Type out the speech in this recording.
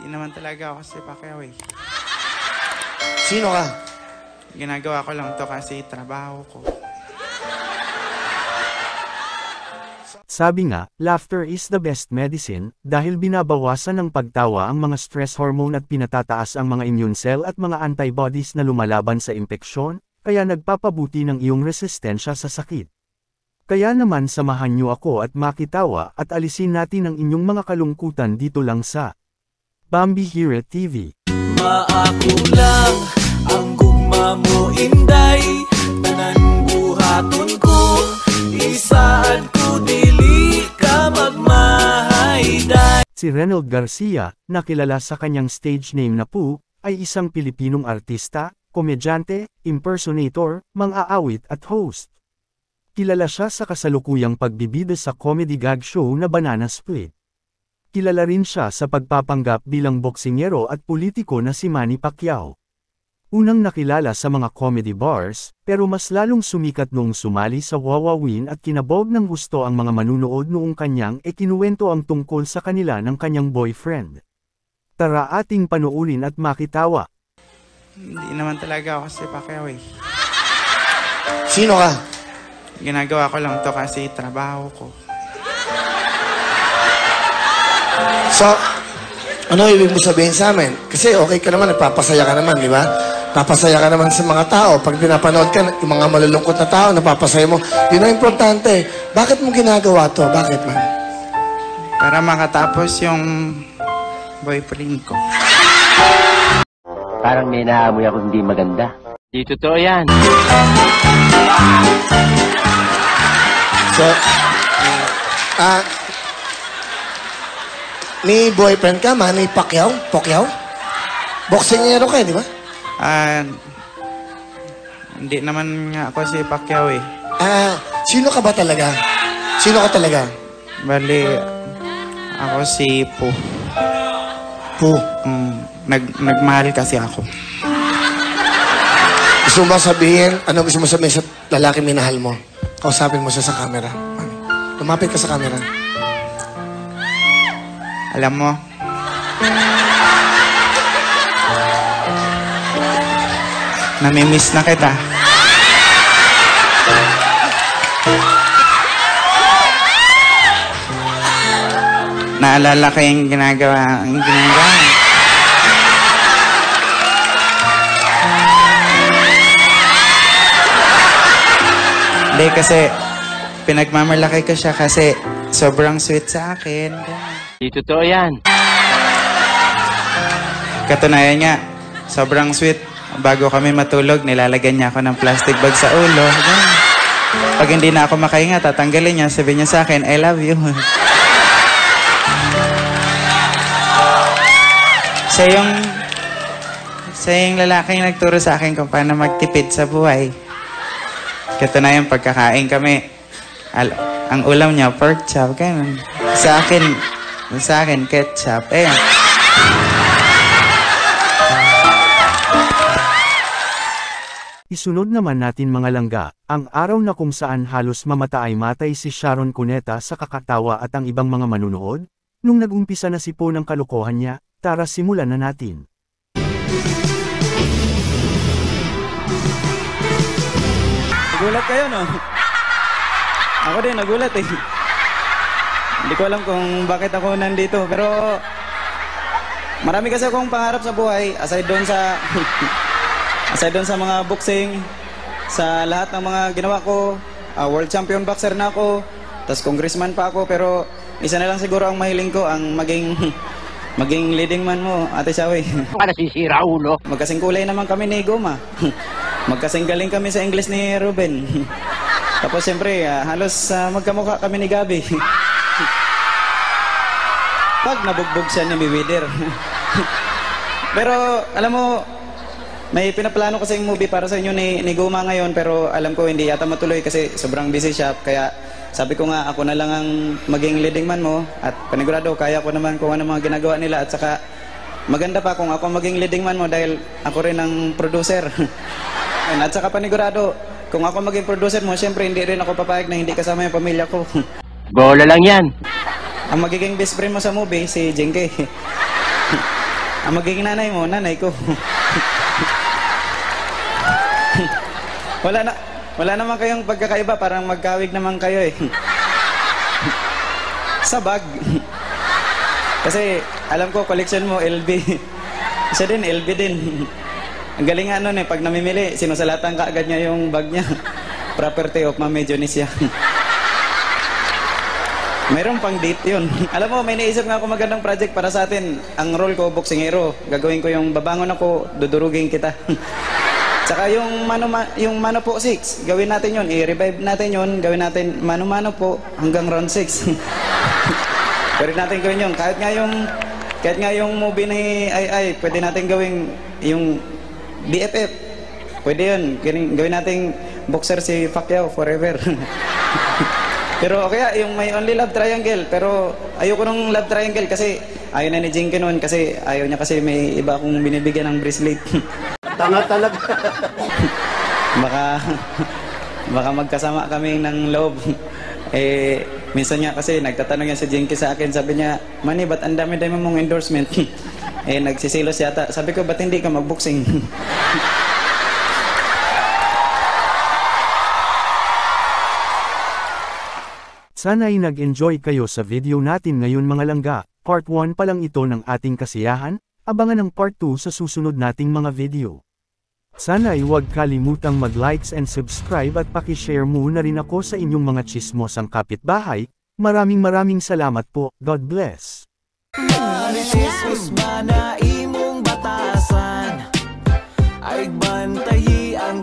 Hindi naman talaga ako si Pacquiao eh. Sino ka? Ginagawa ko lang to kasi trabaho ko. Sabi nga, laughter is the best medicine, dahil binabawasan ng pagtawa ang mga stress hormone at pinatataas ang mga immune cell at mga antibodies na lumalaban sa impeksyon, kaya nagpapabuti ng iyong resistensya sa sakit. Kaya naman samahan niyo ako at makitawa at alisin natin ang inyong mga kalungkutan dito lang sa Bambi Hero TV. Maako lang ang gugma mo inday, tanan buhaton ko, isaad ko dili ka magmahayday. Si Reynold Garcia, na kilala sa kanyang stage name na Pooh, ay isang Pilipinong artista, komedyante, impersonator, mang-aawit at host. Kilala siya sa kasalukuyang pagbibida sa comedy gag show na Banana Split. Kilala rin siya sa pagpapanggap bilang boksingero at politiko na si Manny Pacquiao. Unang nakilala sa mga comedy bars, pero mas lalong sumikat noong sumali sa Wawawin at kinabog ng gusto ang mga manunood noong kanyang kinuwento ang tungkol sa kanila ng kanyang boyfriend. Tara ating panuurin at makitawa. Hindi naman talaga ako si Pacquiao eh. Sino ka? Ginagawa ko lang to kasi trabaho ko. So, ano ibig mo sabihin sa amin? Kasi okay ka naman, nagpapasaya ka naman, di ba? Napasaya ka naman sa mga tao. Pag pinapanood ka, yung mga malulungkot na tao, napapasaya mo. Yun ang importante. Bakit mo ginagawa to? Bakit man? Para makatapos yung boyfriend ko. Parang may naamoy ako hindi maganda. Di totoo yan. So, may boyfriend ka, Manny Pacquiao? Pacquiao? Boksingero ka, di ba? Hindi naman nga ako si Pacquiao eh. Sino ka ba talaga? Sino ka talaga? Bali, ako si Pooh. Pooh. Nagmahal kasi ako. Gusto mo ba sabihin, ano gusto mo sabihin sa lalaki minahal mo? Kausapin mo siya sa camera. Lumapit ka sa camera. Alam mo, namimiss na kita. Naalala ko yung ginagawa. Hindi kasi, pinagmamalaki ko siya kasi sobrang sweet sa akin. Di totoo yan. Katunayan nga, sobrang sweet. Bago kami matulog, nilalagyan niya ako ng plastic bag sa ulo. Pag hindi na ako makahinga, tatanggalin niya. Sabihin niya sa akin, I love you. Siya yung lalaking nagturo sa akin kung paano magtipid sa buhay. Katunayan, pagkakain kami, ang ulam niya, pork chop. Ganun. Sa akin, ketchup. Eh. Isunod naman natin mga langga, ang araw na kung saan halos mamatay si Sharon Cuneta sa kakatawa at ang ibang mga manunood. Nung nag-umpisa na si Po ng kalokohan niya, tara simulan na natin. Nagulat kayo, no? Ako din, nagulat eh. Hindi ko alam kung bakit ako nandito, pero marami kasi akong pangarap sa buhay, aside doon sa mga boxing, sa lahat ng mga ginawa ko, world champion boxer na ako, tas congressman pa ako, pero isa na lang siguro ang mahiling ko, ang maging leading man mo, Ate Shawi. Ka nasisira, ulo. Magkasing kulay naman kami ni Goma. Magkasing galing kami sa English ni Ruben. Tapos siyempre, halos magkamukha kami ni Gabi. Pag nabugbog siya ni Biwider. Pero alam mo, may pinaplano kasi yung movie para sa inyo ni Goma ngayon, pero alam ko hindi yata matuloy kasi sobrang busy siya. Kaya sabi ko nga, ako na lang ang maging leading man mo, at panigurado kaya ko naman kung ano mga ginagawa nila, at saka maganda pa kung ako maging leading man mo dahil ako rin ang producer. At saka panigurado, kung ako maging producer mo, syempre hindi rin ako papayag na hindi kasama yung pamilya ko. Bola lang yan. Ang magiging best friend mo sa movie, si Jinky. Ang magiging nanay mo, nanay ko. Wala naman kayong pagkakaiba, parang magkawig naman kayo eh. Sa bag. Kasi alam ko, collection mo, LB. Isa din, LB din. Ang galing nga nun eh, pag namimili, sinusalatan ka agad niya yung bag niya. Property of Mami Dionisia. Mayroon pang date yun. Alam mo, may naisip nga ako magandang project para sa atin. Ang role ko, boksingero. Gagawin ko yung babangon ako, dudurugin kita. Tsaka yung mano po 6, gawin natin yun. I-revive natin yun, gawin natin mano-mano po hanggang round 6. Pwede natin gawin yun. Kahit nga yung movie ni Ai, pwede natin gawin yung BFF. Pwede yun. Gawin natin boxer si Pacquiao forever. Pero okay, yung may only love triangle. Pero ayoko nung love triangle kasi ayaw na ni Jinky noon kasi ayaw niya kasi may iba akong binibigyan ng bracelet. Tanga talaga. baka magkasama kami ng loob. Minsan niya kasi nagtatanong yan si Jinky sa akin, sabi niya, Manny, ba't ang dami-dami mong endorsement? Nagsisilos yata. Sabi ko, ba't hindi ka magboxing? Sana'y nag-enjoy kayo sa video natin ngayon mga langga. Part 1 pa lang ito ng ating kasiyahan, abangan ang part 2 sa susunod nating mga video. Sana'y huwag kalimutang mag-likes and subscribe at paki-share mo na rin ako sa inyong mga tsismosang kapitbahay. Maraming salamat po. God bless. Marites mana imong batasan ay bantayi ang